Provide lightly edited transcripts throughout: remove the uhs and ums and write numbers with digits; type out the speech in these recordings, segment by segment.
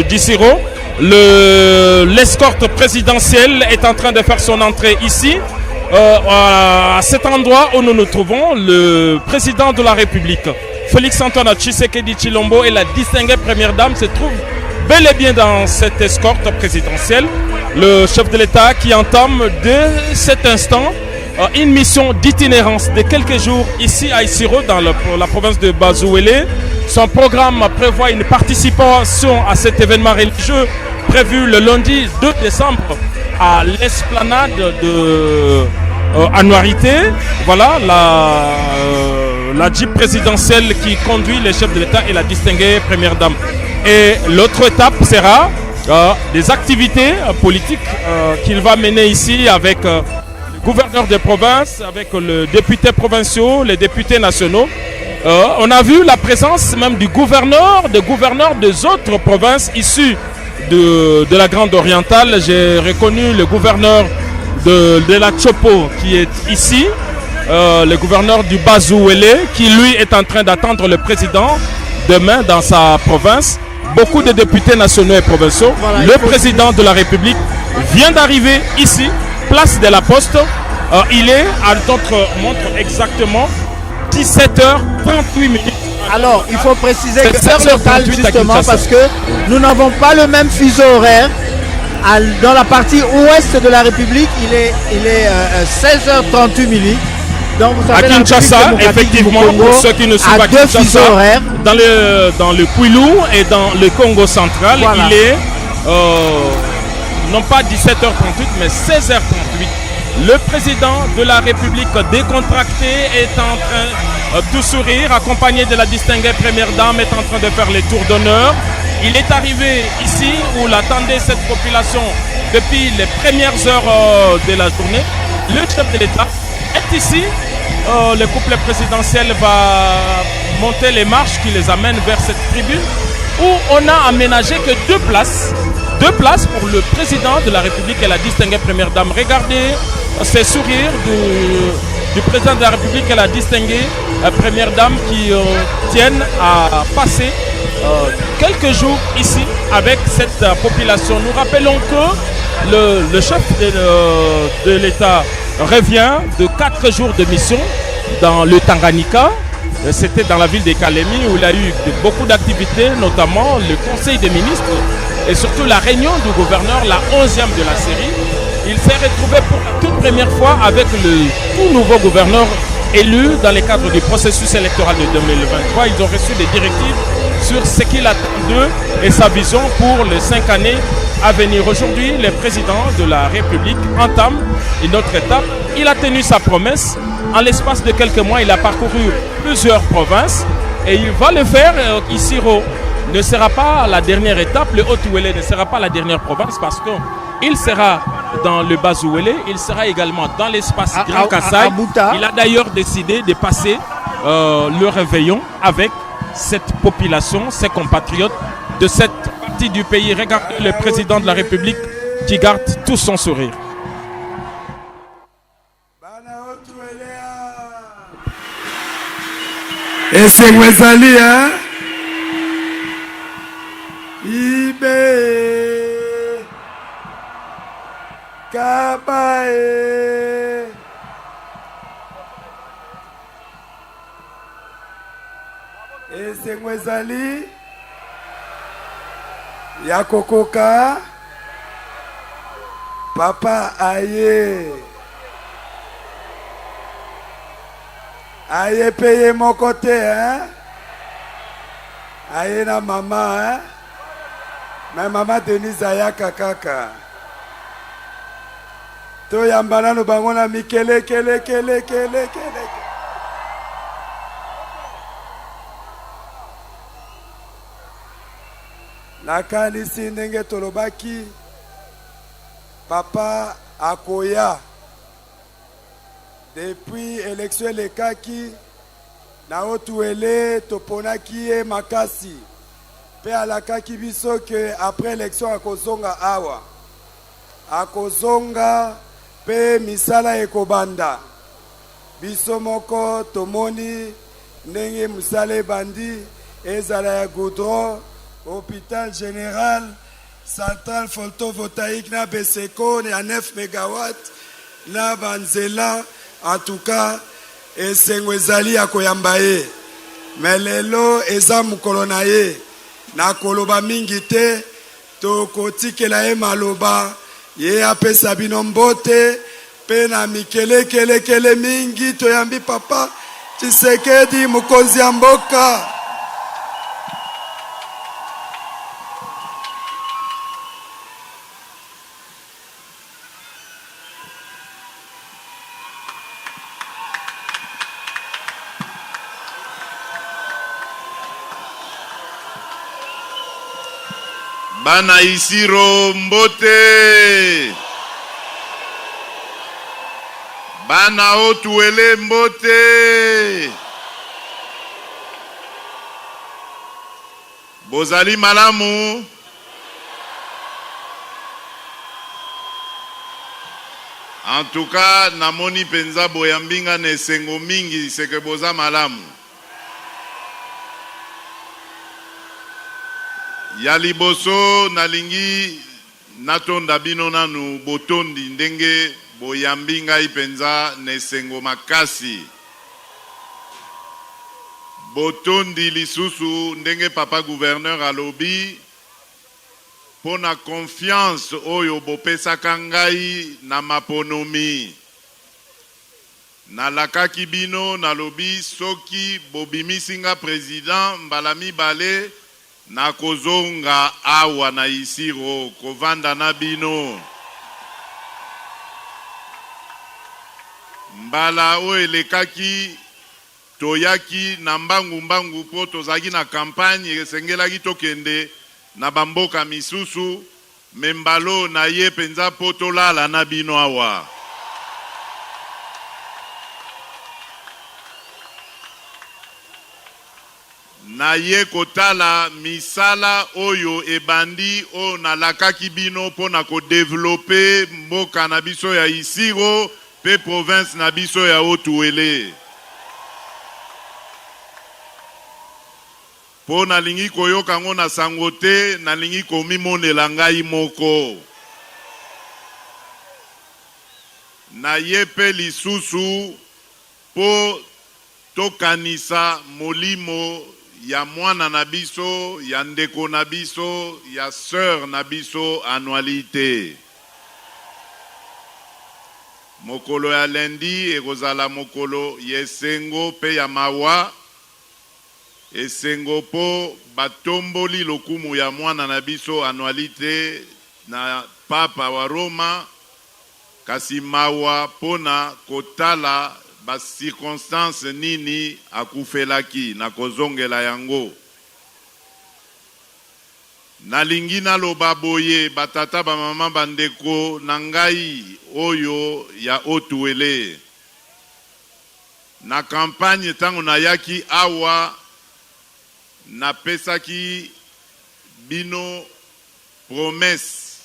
d'Issiro. L'escorte présidentielle est en train de faire son entrée ici. À cet endroit où nous nous trouvons, le président de la République, Félix-Antoine Tshisekedi Tshilombo, et la distinguée première dame se trouvent bel et bien dans cette escorte présidentielle. Le chef de l'État qui entame dès cet instant une mission d'itinérance de quelques jours ici à Issiro, dans la province de Bazouélé. Son programme prévoit une participation à cet événement religieux prévu le lundi 2 décembre à l'esplanade de Anouarité. Voilà la Jeep présidentielle qui conduit les chefs de l'État et la distinguée première dame. Et l'autre étape sera des activités politiques qu'il va mener ici avec le gouverneur de province, avec les députés provinciaux, les députés nationaux. On a vu la présence même du gouverneur, des gouverneurs des autres provinces issues de la Grande Orientale. J'ai reconnu le gouverneur de la Chopo qui est ici, le gouverneur du Bazouélé qui lui est en train d'attendre le président demain dans sa province. Beaucoup de députés nationaux et provinciaux. Voilà, le président de la République vient d'arriver ici, place de la Poste. Il est à notre montre exactement 17h38. Alors, il faut préciser que l'heure locale, justement, parce que nous n'avons pas le même fuseau horaire. Dans la partie ouest de la République, il est 16h38. Donc, vous savez, à Kinshasa, effectivement, pour ceux qui ne sont pas Kinshasa, dans le Kwilu et dans le Congo central, voilà. Il est non pas 17h38, mais 16h38. Le président de la République décontracté est en train de sourire, accompagné de la distinguée première dame, est en train de faire les tours d'honneur. Il est arrivé ici où l'attendait cette population depuis les premières heures de la journée. Le chef de l'État est ici. Le couple présidentiel va monter les marches qui les amènent vers cette tribune où on a aménagé que deux places pour le président de la République et la distinguée première dame. Regardez ces sourires du président de la République et la distinguée première dame qui tiennent à passer quelques jours ici avec cette population. Nous rappelons que le chef de l'État revient de 4 jours de mission dans le Tanganyika. C'était dans la ville de Kalemi où il a eu beaucoup d'activités, notamment le conseil des ministres et surtout la réunion du gouverneur, la 11e de la série. Il s'est retrouvé pour la toute première fois avec le tout nouveau gouverneur élu dans le cadre du processus électoral de 2023. Ils ont reçu des directives sur ce qu'il attend d'eux et sa vision pour les 5 années à venir. Aujourd'hui, le président de la République entame une autre étape. Il a tenu sa promesse. En l'espace de quelques mois, il a parcouru plusieurs provinces et il va le faire. Issiro ne sera pas la dernière étape, le Haut-Ouélé ne sera pas la dernière province parce qu'il sera dans le Bazouélé, il sera également dans l'espace Grand Kassai. Il a d'ailleurs décidé de passer le réveillon avec cette population, ses compatriotes de cette partie du pays. Regardez le président de la République qui garde tout son sourire. Et c'est Wezali, hein? Ibe Kabae et c'est Wezali Yakokoka Papa Aye Aye paye mon côté, hein? Aye na maman, hein? Mais maman Denise Ayaka kaka. To yambana no bangona mikele kele. Nakanisi ndenge tolobaki papa akoya depuis élection elekaki na Haut-Ouélé toponaki e makasi pe alakaki biso que après élection akozonga awa akozonga pe misala ekobanda biso moko tomoni ndenge misala ebandi ezala ya goudron hôpital général, centrale photovoltaïque na Beseko à 9 MW na banzela. En tout cas, esengo ezali ya koyamba ye. Mais lelo eza mukolo na ye. Na koloba mingi te, to kotikela ye maloba, ye apesa bino mbote, pe na mikele kele mingi to yambi papa Tshisekedi mokonzi ya mboka. Bana Isiro mbote, bana Otuele mbote, bozali malamu. En tout cas, namoni penza boyambinga ne sengo mingi seke boza malamu. Ya liboso nalingi natonda bino nanu botondi ndenge boyambinga ipenza nesengo makasi. Botondi lisusu ndenge papa gouverneur alobi pona confiance oyo bopesaka ngai na maponomi. Nalakaki bino nalobi soki bobimisinga président mbala mibale na kozonga awa na Isiro kovanda na bino. Mbala o elekaki toyaki na mbangu po tozaki na campagne esengelaki tokende na bamboka misusu membalo na ye penza po tolala na bino awa. Na ye kotala misala oyo ebandi o nalakaki bino po na ko développer mboka na biso ya Isiro pe province na biso ya Otuele. Po nalingi koyoka ngo na sango te, nalingi komimonela ngai moko. Na ye pe lisusu po tokanisa molimo ya mwana na biso, ya ndeko na biso, ya sœur na biso annualité. Mokolo ya lendi ekozala mokolo yesengo pe ya mawa. Esengo po batomboli lokumu ya mwana na biso annualité na papa wa Roma. Kasi mawa pona kotala ba circonstance nini akufelaki na kozongela yango. Nalingi naloba boye batata ba mama bandeko na ngai oyo ya Otuele. Na campagne tango na yaki awa na pesaki bino promesse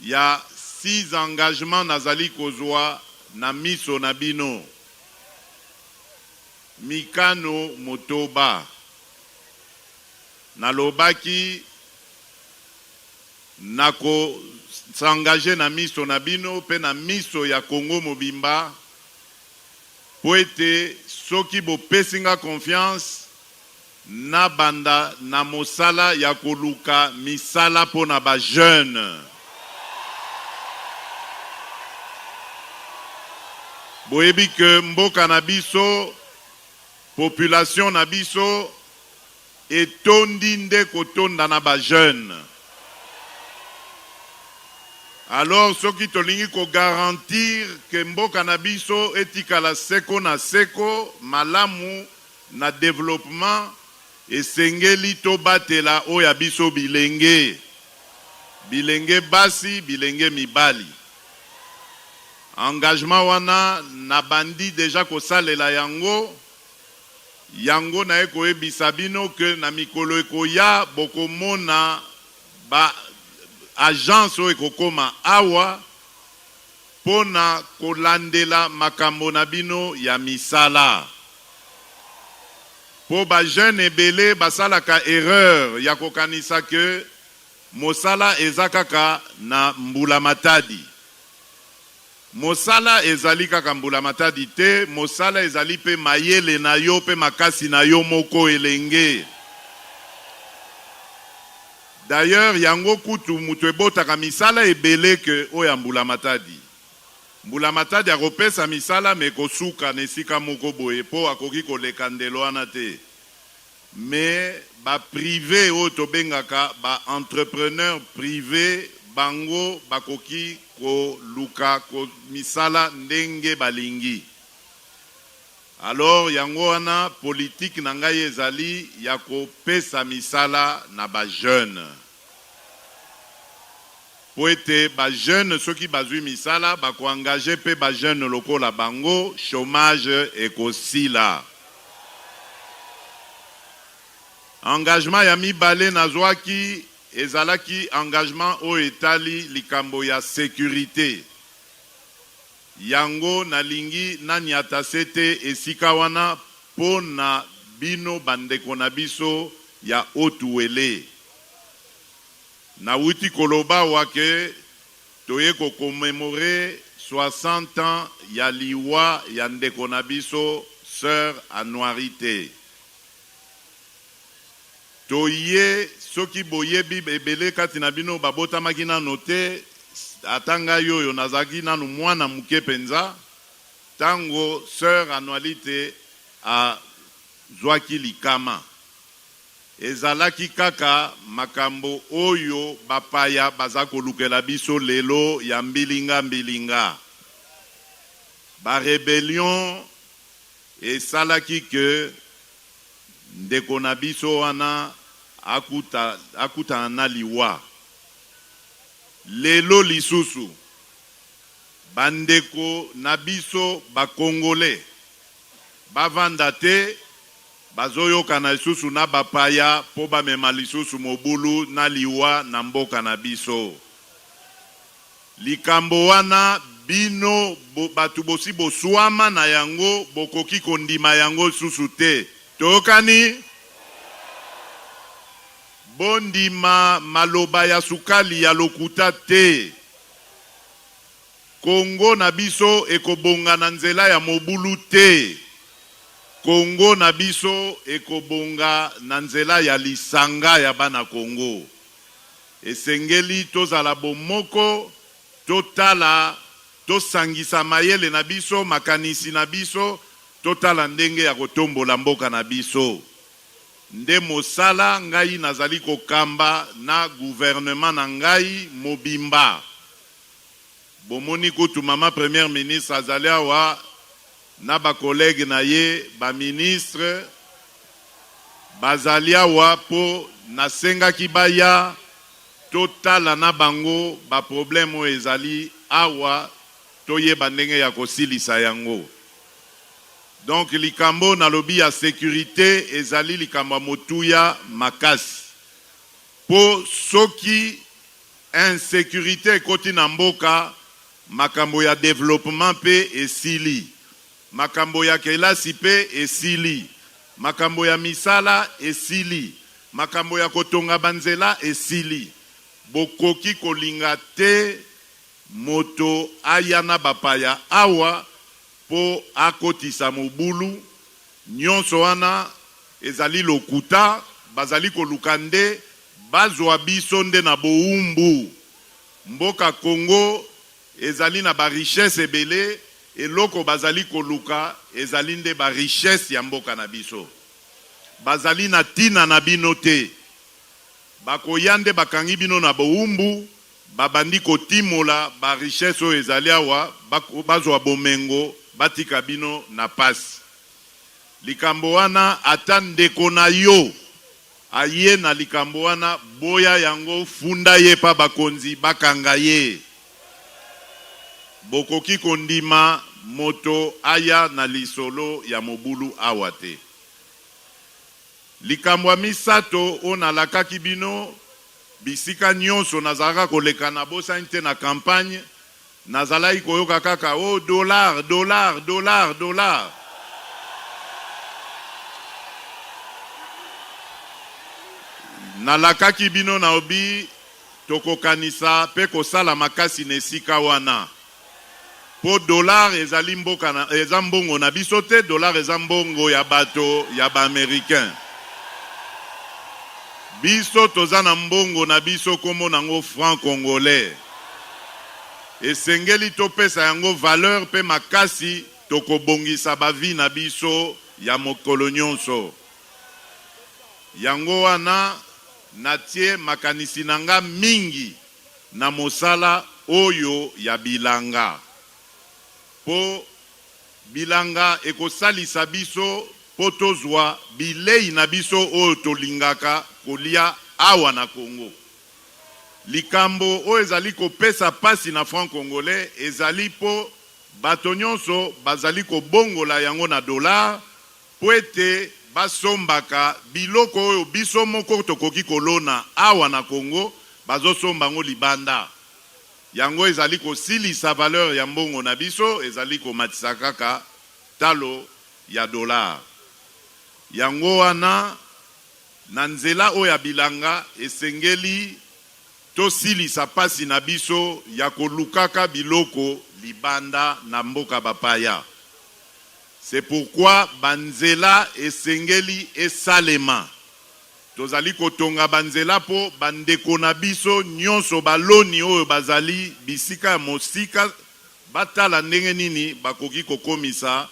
ya 6 engagements nazali kozwa na miso na bino. Mikano Motoba nalobaki nako s'engager na miso na bino pe na miso ya Congo mobimba po ete soki bo pesinga confiance na banda na mosala ya koluka misala po na ba jeune. Boyebi ke mboka na biso, population na biso, etondi nde kotonda na ba jeune. Alors soki tolingi ko garantir ke mboka na biso etikala seko na seko, malamu na développement, esengeli to batela oya biso bilenge. Bilenge basi, bilenge mibali. Engagement wana na bandi deja ko salela yango. Yango na eko ebisa bino ke na mikolo eko ya bokomona ba agence o eko koma awa pona kolandela makambo na bino ya misala. Po ba jeune ebele basalaka erreur ya kokanisa ke mosala eza kaka na mbula matadi. Mosala ezali kaka mbula matadi te, mosala ezali pe mayele na yo pe makasi na yo moko elenge. D'ailleurs, yango kutu mutu ebotaka misala ebele ke oya mbula matadi. Mbula matadi akopesa misala me kosuka nesika moko boye po akoki koleka ndelo wana te. Mais ba privé o tobengaka ba entrepreneur privé bango bakoki ko luka ko misala ndenge balingi. Alors yango wana politique na ngai ezali ya kopesa misala na ba jeune. Po ete ba jeune soki bazwi misala bako engager pe ba jeune lokola bango chômage ekosila. Engagement ya mibale nazwaki ezalaki engagement o etali likambo ya sécurité. Yango nalingi naniata sete esika wana po na bino bandeko na biso ya otuwele. Na wuti koloba wake toye ko commémorer 60 ans ya liwa ya ndeko na biso sœur Anuarité. Toye soki boyebi ebele kati na bino babota makina note atanga yoyo nazaki nanu mwana muke penza tango sœur Anuarité a zwaki likama. Ezalaki kaka makambo oyo bapaya bazako lukela biso lelo ya mbilinga. Ba rébellion esalaki ke ndeko na biso wana akuta na liwa. Lelo lisusu bandeko na biso ba Congolais bavanda te bazoyoka na lisusu na bapaya po bamema lisusu mobulu na liwa na mboka na biso. Likambo wana bino batu bosi boswama na yango bokoki kondima yango susu te. Tokani bondima maloba ya sukali ya lokuta te. Kongo na biso ekobonga na nzela ya mobulu te. Kongo na biso ekobonga na nzela ya lisanga ya bana Kongo. Esengeli tozala bomoko, totala, tosangisa mayele na biso, makanisi na biso, totala ndenge ya kotombola mboka na biso. Nde mosala ngai nazali kokamba na gouvernement na ngai mobimba. Bomoni kutu mama premier ministre azali awa na ba collègue na ye ba ministre bazali awa po nasenga kibaya totala na bango ba problème o ezali awa toyeba ndenge ya kosilisa yango. Donc likambo na lobi ya sécurité ezali likambo motuya makasi. Po soki insécurité koti na mboka makambo ya développement pe esili. Makambo ya kelasi pe esili. Makambo ya misala esili. Makambo ya kotonga banzela esili. Bokoki kolinga te moto ayana bapaya awa po akotisa mobulu. Nyonso wana ezali lokuta bazali kolukande bazwa biso nde na boumbu. Mboka Congo ezali na ba richesse ebele eloko bazali koluka ezali nde ba richesse ya mboka na biso. Bazali na tina na bino te. Bakoyande bakangi bino na boumbu babandi kotimola ba richesse o ezali awa bazwa bomengo batika bino na pasi. Likambo wana ata ndeko na yo aye na likambo wana boya yango funda ye pa bakonzi bakanga ye. Bokoki kondima moto aya na lisolo ya mobulu awate. Likambo misato ona lakaki bino bisika nyonso nazalaka koleka na bosa nte na campagne nazalaki koyoka kaka oh dollar. nalakaki bino na obi tokokanisa pe kosala makasi na esika wana po dollar ezali mboka na eza mbongo na biso te, dollar eza mbongo ya bato ya ba-américain. Biso toza na mbongo na biso komo nango franc congolais. Esengeli topesa yango valeur pe makasi tokobongisa bavi na biso ya mokolo nyonso. Yango wana natie makanisi nanga mingi na mosala oyo ya bilanga. Po bilanga ekosalisa biso po tozwa bilei na biso oyo tolingaka kolia awa na Congo. Likambo oyo ezali kopesa pasi na franc congolais ezali po bato nyonso bazali kobongola yango na dollar po ete basombaka biloko oyo biso moko tokoki kolona awa na Congo bazosomba ngo libanda. Yango ezali kosilisa valeur ya mbongo na biso, ezali komatisa kaka talo ya dollar. Yango wana na nzela oyo ya bilanga esengeli tosilisa pasi na biso ya kolukaka biloko libanda na mboka bapaya. C'est pourquoi banzela esengeli esalema. Tozali kotonga banzela po bandeko na biso nyonso baloni oyo bazali bisika ya mosika batala ndenge nini bakoki kokomisa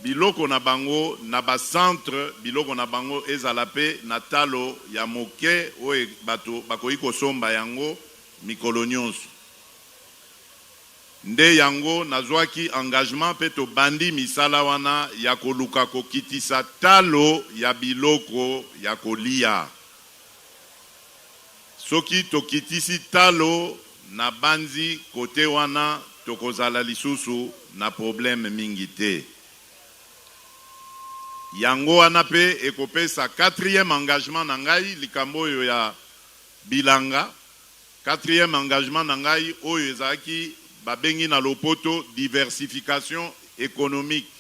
biloko na bango na bacentre, biloko na bango ezala pe na talo ya moke oyo bato bakoki kosomba yango mikolo nyonso. Nde yango nazwaki engagement pe to bandi misala wana ya koluka kokitisa talo ya biloko ya kolia. Soki tokitisi talo na banzi kote wana tokozala lisusu na problème mingi te. Yango wana pe ekopesa 4e engagement na ngai likambo oyo ya bilanga. 4e engagement na ngai oyo ezaki babengi na lopoto diversification économique.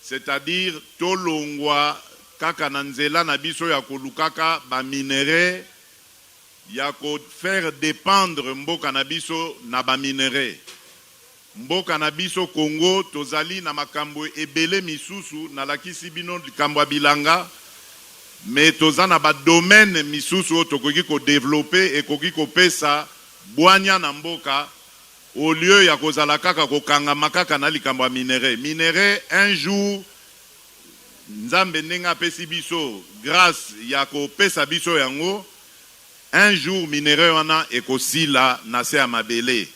C'est-à-dire tolongwa kaka na nzela na biso ya kolukaka ba minéraux ya ko faire dépendre mboka na biso na ba minéraux. Mboka na biso Congo tozali na makambo ebele misusu na lakisi bino likambo ya bilanga, mais tozana ba domaine misusu tokoki ko développer ekoki ko pesa bwanya na mboka au lieu ya kozala kaka kokanga makaka na likambo ya minéraux. Minéraux un jour nzambe ndenga pesi biso grâce ya ko pesa biso yango, un jour minéraux wana ekosila na se ya mabele.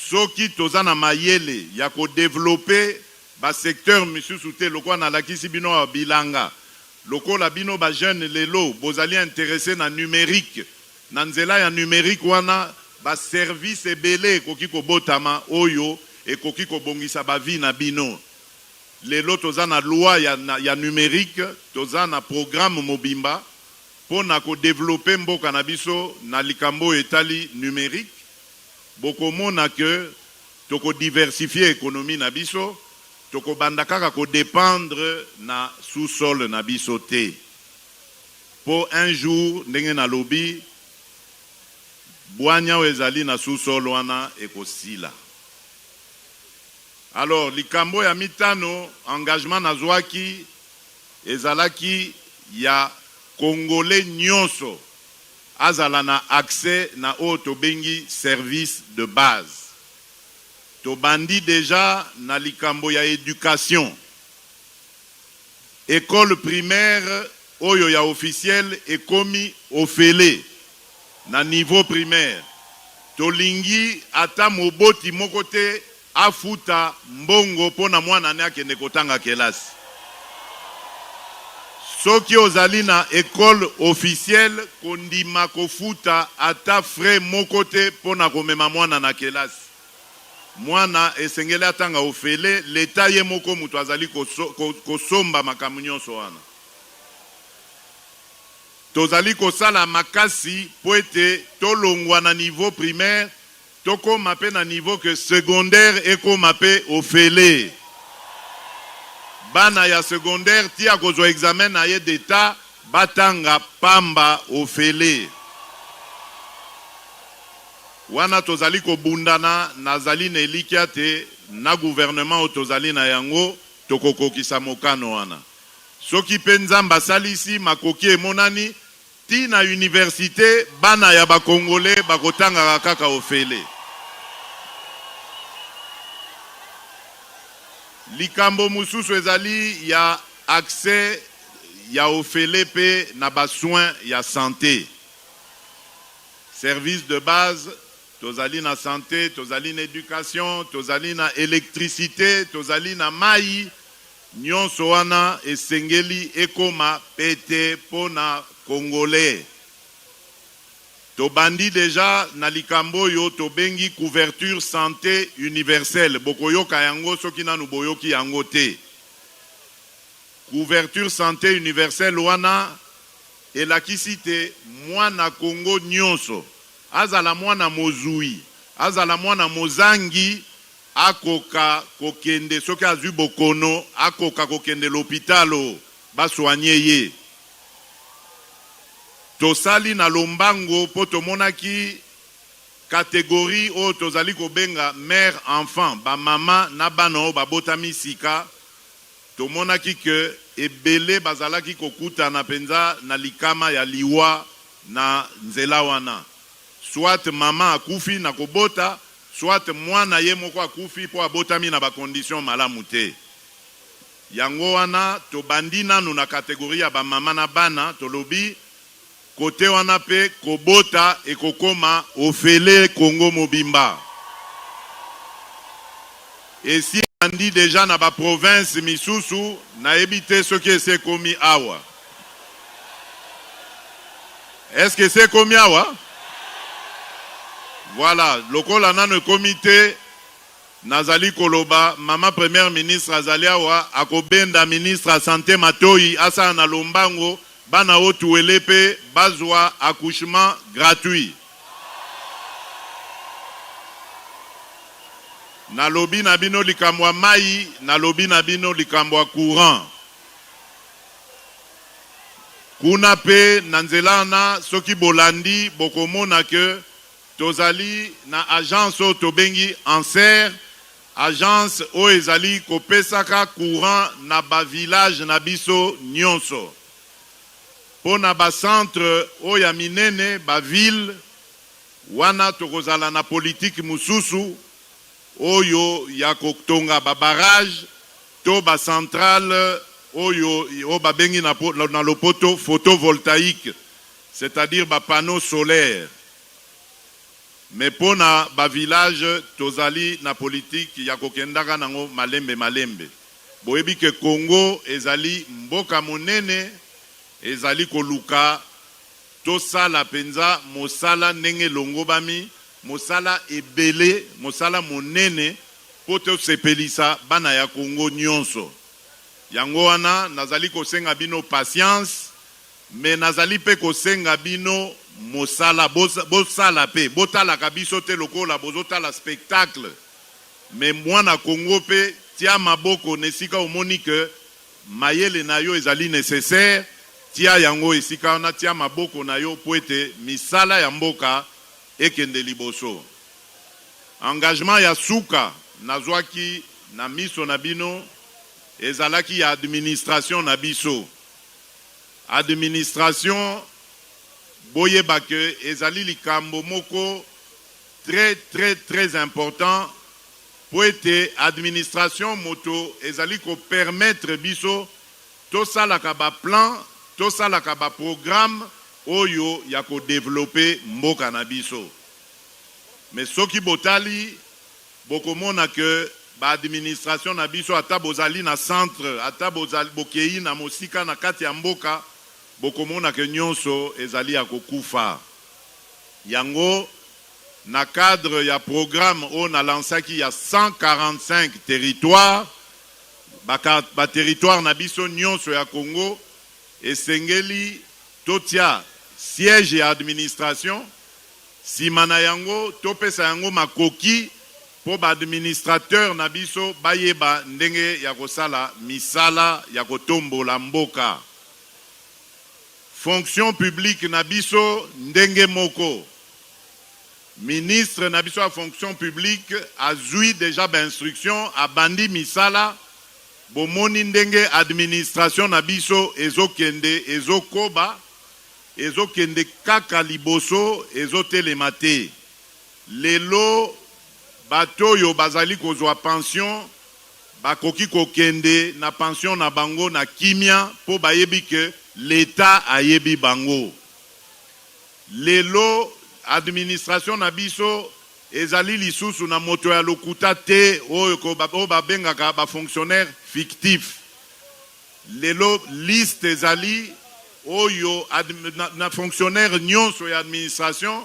Soki tozana mayele ya ko développer ba secteur misusu te lokwa na lakisi bino ya bilanga. Lokola bino ba jeune lelo bozali intéressé na numérique. Na nzela ya numérique wana ba service ebele koki ko botama oyo e koki ko bongisa ba vie na bino. Lelo tozana loi ya numérique, tozana programme mobimba pona ko développer mboka na biso na likambo etali numérique. Bokomona que toko diversifier économie na biso, toko bandakaka ko dépendre na sous-sol na biso te. Pour un jour ndenge na lobby bwanya wezali na sous-sol wana ekosila. Alors likambo ya mitano engagement nazwaki ezalaki ya Congolais nyonso azala na accès na o tobengi service de base. Tobandi déjà na likambo ya éducation. École primaire oyo ya officiel ekomi ofele na niveau primaire. Tolingi ata moboti moko te afuta mbongo pona mwana ne akende kotanga kelasi. Soki ozali na école officielle kondima kofuta ata frais moko te pona komema mwana na kelasi. Mwana esengeli atanga ofele leta ye moko mutu azali kosomba makambo nyonso wana. Tozali kosala makasi po ete tolongwa na niveau primaire tokoma pe na niveau que secondaire ekoma pe ofele. Bana ya secondaire tia kozwa examen na ye d'etat batanga pamba ofele. Wana tozali ko bundana nazali na elikia te na gouvernement tozali na yango tokokokisa mokano wana. Soki penzamba salisi makoki emonani ti na université bana ya bakongole bakotanga kaka ofele. Likambo mususu ezali ya accès ya ofele pe na ba soins ya santé. Service de base, tozali na santé, tozali na éducation, tozali na électricité, tozali na mai, nyonso wana esengeli ekoma pete pona congolais. Tobandi déjà na likambo yo tobengi couverture santé universelle. Bokoyoka yango soki nanu boyoki yango te. Couverture santé universelle wana elakisi te mwana Congo nyonso. Azala mwana mozui, azala mwana mozangi, akoka kokende soki azwi bokono, akoka kokende l'hôpitalo basoigner ye. Tosali na lombango po tomonaki catégorie o tozali kobenga mère enfant, ba mama na bana o babotami sika. Tomonaki ke ebele bazalaki kokuta na penza na likama ya liwa na nzela wana. Soit mama akufi na kobota, soit mwana ye moko akufi po abotami na ba condition malamu te. Yango wana tobandi nanu na kategoria ba mama na bana tolobi kote wana pe kobota ekokoma ofele Congo mobimba. Et si andi déjà na ba province misusu na ebite soki se komi awa. Est-ce que c'est komi awa? Voilà, lokola nano comité nazali koloba mama première ministre azali awa akobenda ministre a santé Matoi asa na lombango bana otu elepe bazwa accouchement gratuit. Na lobi na bino likambo mai, na lobi na bino likambo courant. Kuna pe nanzelana soki bolandi bokomona ke tozali na agence o tobengi Anser, agence o ezali kopesaka courant na ba village na biso nyonso. Po na ba centre o ya minene, ba ville, wana tokozala na politique mususu, oyo ya kotonga ba barrage, to ba centrale, oyo o ba bengi na lopoto photovoltaïque, c'est-à-dire ba panneau solaire. Mais pour na ba village tozali na politique ya kokendaka nango malembe malembe. Boyebi ke Congo ezali mboka monene, ezali koluka tosala penza mosala ndenge longo bami, mosala ebele, mosala monene po to sepelisa bana ya Congo nyonso. Yango wana nazali kosenga bino patience, mais nazali pe kosenga bino mosala bosala pe botala kabiso te lokola bozotala spectacle, mais mwana Congo pe tia maboko nesika omoni ke mayele na yo ezali nécessaire, tia yango esika na tia maboko na yo po ete misala ya mboka ekende liboso. Engagement ya suka nazwaki na miso na bino ezalaki ya administration na biso. Administration boyeba ke ezali likambo moko très important po ete administration moto ezali ko permettre biso to salaka ba plan, to salaka ba programme oyo ya ko développer mboka na biso. Mais soki botali bokomona ke ba administration na biso ata bozali na centre, ata bozali bokei na mosika na kati ya mboka, bokomona ke nyonso ezali ya kokufa. Yango na cadre ya programme on a lancé qui y a 145 territoires, ba territoire na biso nyonso ya Congo, esengeli totia siège ya administration, simana yango topesa yango makoki po ba administrateur na biso bayeba ndenge ya kosala misala ya kotombola mboka. fonction publique na biso ndenge moko. Ministre na biso a fonction publique azui déjà instruction a bandi misala bomoni ndenge administration na biso ezokende ezokoba ezokende kaka liboso ezotelema te. Lelo bato yo bazali kozwa pension bakoki kokende na pension na bango na kimia po bayebi ke l'État ayebi bango. Lelo administration na biso ezali lisusu na moto ya lokuta te oyo babengaka ba fonctionnaire fictif. Lelo liste ezali oyo na fonctionnaire nyonso ya administration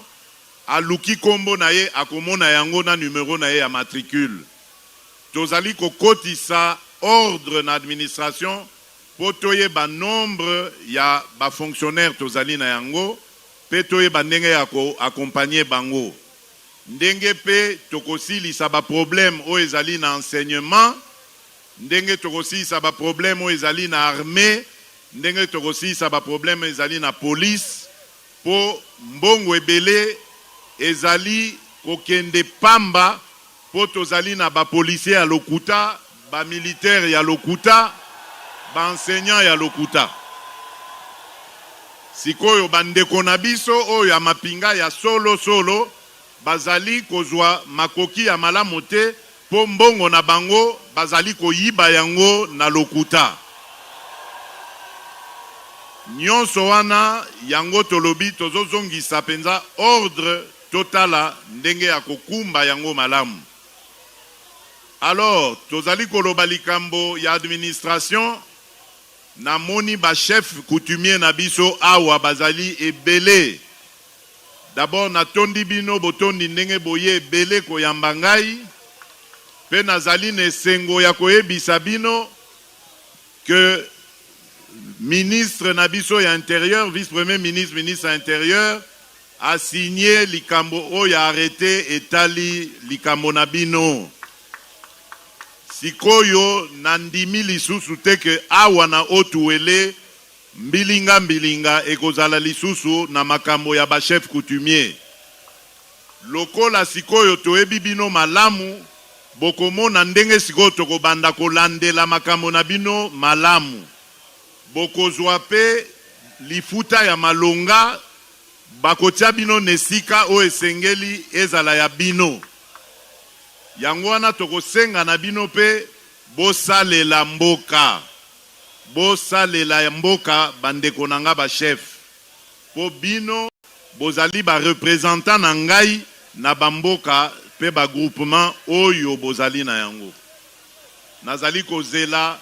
aluki kombo na ye akomona yango na numero na ye ya matricule. Tozali kokotisa ordre na administration po toyeba nombre ya ba fonctionnaire tozali na yango pe toyeba ndenge ya ko accompagner bango. Ndenge pe tokosilisa ba problème o ezali na enseignement, ndenge tokosilisa ba problème o ezali na armée, ndenge tokosilisa ba problème ezali na police po mbongo ebele ezali kokende pamba po tozali na ba policier ya lokuta, ba militaire ya lokuta, ba enseignant ya lokuta. Sikoyo bandeko na biso oyo ya mapinga ya solo bazali kozwa makoki ya malamu te po mbongo na bango bazali koyiba yango na lokuta. Nyonso wana yango tolobi tozozongisa penza ordre totala ndenge ya kokumba yango malamu. Alors tozali koloba likambo ya administration na moni ba chef coutumier na biso awa bazali ebele. D'abord na tondi bino botondi ndenge boye ebele koyamba ngai pe nazali na esengo ya koyebisa bino que ministre na biso ya intérieur, vice-premier ministre, ministre intérieur a signé likambo oyo arrêté etali likambo na bino. Sikoyo nandimi lisusu teke awa na otuwele mbilinga ekozala lisusu na makambo ya ba chef coutumier. Lokola sikoyo toyebi bino malamu bokomona ndenge sikoyo tokobanda kolandela makambo na bino malamu. Bokozwa pe lifuta ya malonga bakotia bino nesika o esengeli ezala ya bino. Yango wana tokosenga na bino pe bosalela mboka. Bosalela mboka bandeko nanga ba chef. Po bino bozali ba représentant na ngai na bamboka pe ba groupement oyo bozali na yango. Nazali kozela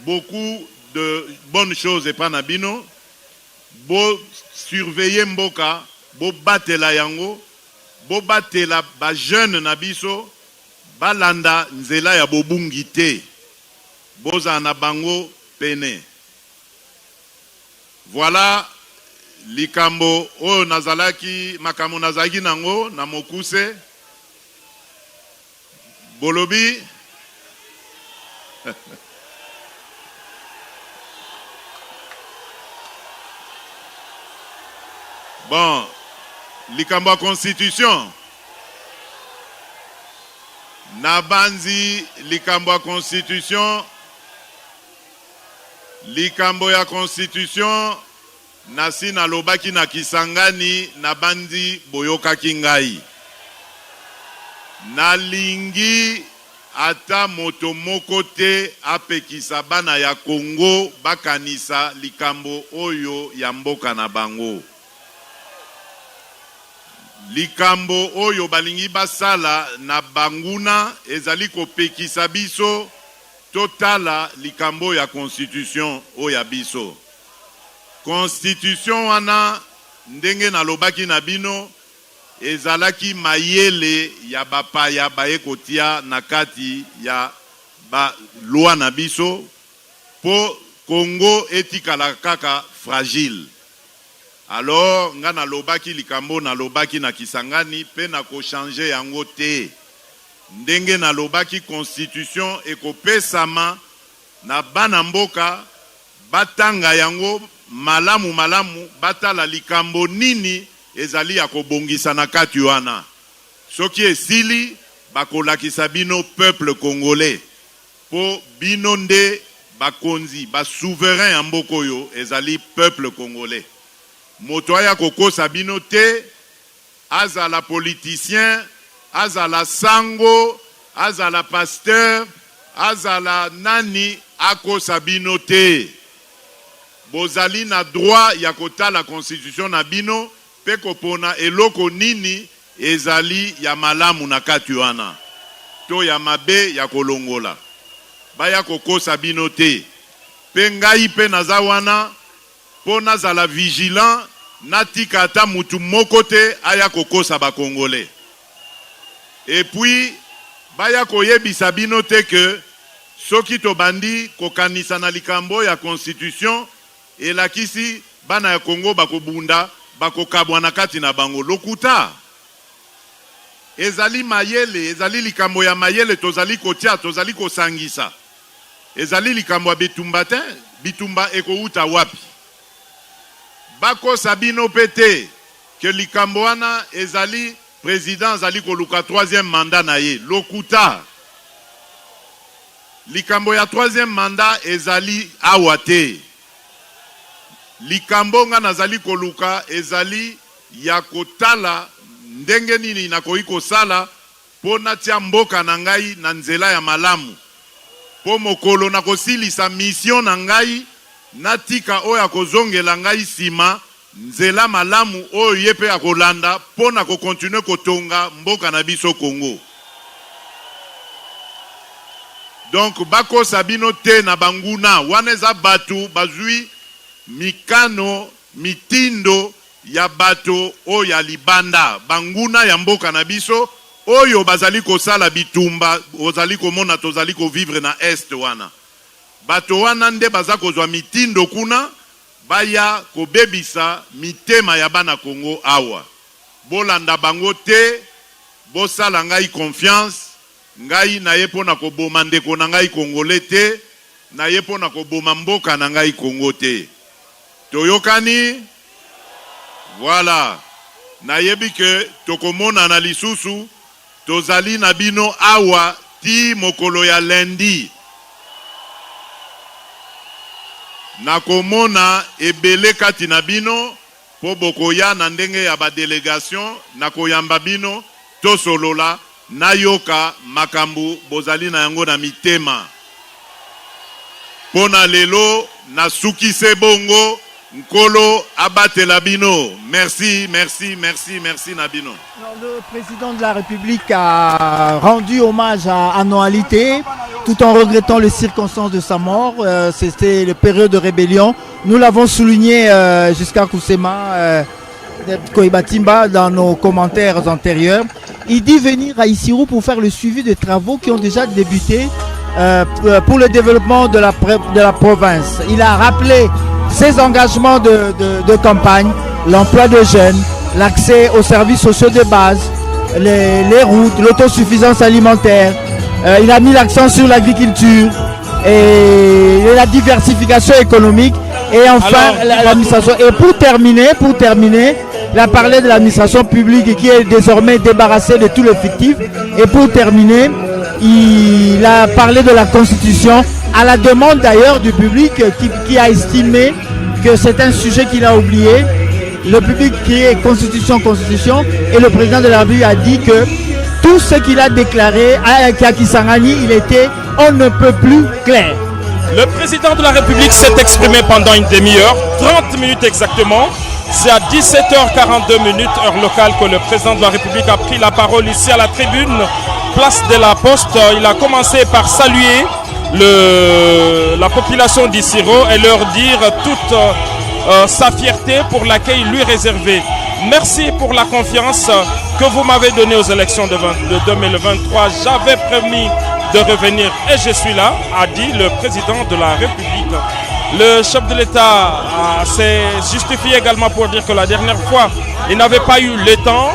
beaucoup de bonnes choses et pas na bino. Bo surveiller mboka, bo batela yango. Bo batela ba jeune na biso balanda nzela ya bobungi te. Boza na bango pene. Voilà likambo o nazalaki makambo nazaki nango na mokuse. Bolobi bon, likambo constitution. Nabanzi likambo constitution. Likambo ya constitution nasi na lobaki na Kisangani nabandi boyoka kingai. Nalingi ata moto moko te apekisa bana ya Congo bakanisa likambo oyo ya mboka na bango. Likambo oyo balingi basala na banguna ezali kopekisa biso totala likambo ya constitution oyo ya biso. Constitution wana ndenge na lobaki na bino ezalaki mayele ya bapaya baye kotia na kati ya ba loi na biso po Congo etikala kaka fragile. Alors nga na lobaki likambo na lobaki na Kisangani pe na ko changer yango te. Ndenge na lobaki constitution ekopesama na bana mboka batanga yango malamu batala likambo nini ezali ya kobongisa na kati wana. Soki esili bakolakisa bino peuple congolais po bino nde bakonzi souverain ya mboka oyo ezali peuple congolais. Moto aya kokosa bino te, azala politicien, azala sango, azala pasteur, azala nani akosa bino te. Bozali na droit ya kotala constitution na bino pe kopona eloko nini ezali ya malamu na kati wana to ya mabe ya kolongola. Baya kokosa bino te. Pe ngai pe naza wana po nazala vigilant, natika ata mutu moko te aya kokosa ba Congolais. Et puis baya koyebisa bino te que soki to bandi kokanisa na likambo ya constitution elakisi bana ya Congo bakobunda bakokabwa na kati na bango lokuta. Ezali mayele, ezali likambo ya mayele tozali kotia, tozali kosangisa. Ezali likambo ya bitumba te, bitumba ekouta wapi. Bako sabino pete ke likambo wana ezali président zali koluka 3e mandat na ye lokuta. Likambo ya 3e mandat ezali awate. Likambo nga nazali koluka ezali ya kotala ndenge nini nakoki kosala po natia mboka na ngai na nzela ya malamu. Po mokolo na kosilisa mission na ngai natika oyo akozongela ngai sima nzela malamu oyo yepe akolanda po na kokontinue kotonga mboka na biso Congo. Donc bako sabino te na banguna waneza batu bazui mikano mitindo ya bato oyo ya libanda banguna ya mboka na biso oyo bazali kosala bitumba ozali komona tozali ko vivre na est wana. Bato wana nde baza kozwa mitindo kuna baya kobebisa mitema ya bana Congo awa. Bolanda bango te, bosala ngai confiance, ngai na yepo na koboma ndeko na ngai Congolais te, na yepo na koboma mboka na ngai Congo te. Toyokani? Voilà. Na yebi ke tokomona na lisusu tozali na bino awa ti mokolo ya lendi. Nakomona ebele kati na bino po bokoya na ndenge ya ba delegation nakoyamba bino tosolola nayoka makambu bozali na yango na mitema. Pona lelo nasukise bongo Nkolo abatela bino. Merci, merci, merci, merci Nabino. Alors, le président de la République a rendu hommage à Anoalité tout en regrettant les circonstances de sa mort. C'était le période de rébellion. Nous l'avons souligné jusqu'à Kusema Koibatimba dans nos commentaires antérieurs. Il dit venir à Isirou pour faire le suivi des travaux qui ont déjà débuté pour le développement de la province. Il a rappelé ses engagements de campagne, l'emploi de jeunes, l'accès aux services sociaux de base, les routes, l'autosuffisance alimentaire. Il a mis l'accent sur l'agriculture et la diversification économique et enfin l'administration. Et pour terminer, il a parlé de l'administration publique qui est désormais débarrassée de tout le fictif. Et pour terminer, il a parlé de la Constitution à la demande d'ailleurs du public qui a estimé que c'est un sujet qu'il a oublié. Le public qui est Constitution et le président de la République a dit que tout ce qu'il a déclaré à Kisangani, il était on ne peut plus clair. Le président de la République s'est exprimé pendant une demi-heure, 30 minutes exactement. C'est à 17h42 heure locale que le président de la République a pris la parole ici à la tribune, place de la Poste. Il a commencé par saluer la population d'Issiro et leur dire toute sa fierté pour l'accueil lui réservé. Merci pour la confiance que vous m'avez donnée aux élections de 2023. J'avais promis de revenir et je suis là, a dit le président de la République. Le chef de l'État s'est justifié également pour dire que la dernière fois, il n'avait pas eu le temps,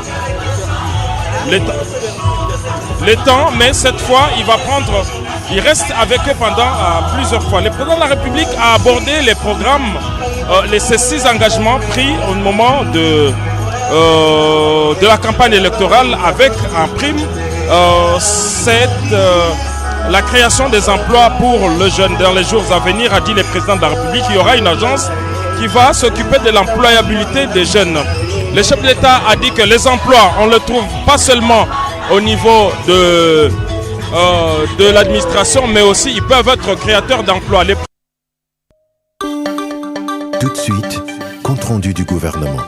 mais cette fois, il reste avec eux pendant plusieurs fois. Le président de la République a abordé les programmes ces 6 engagements pris au moment de la campagne électorale avec en prime la création des emplois pour le jeune. Dans les jours à venir, a dit le président de la République, il y aura une agence qui va s'occuper de l'employabilité des jeunes. Le chef de l'État a dit que les emplois, on ne les trouve pas seulement au niveau de l'administration, mais aussi ils peuvent être créateurs d'emplois. Tout de suite, compte rendu du gouvernement.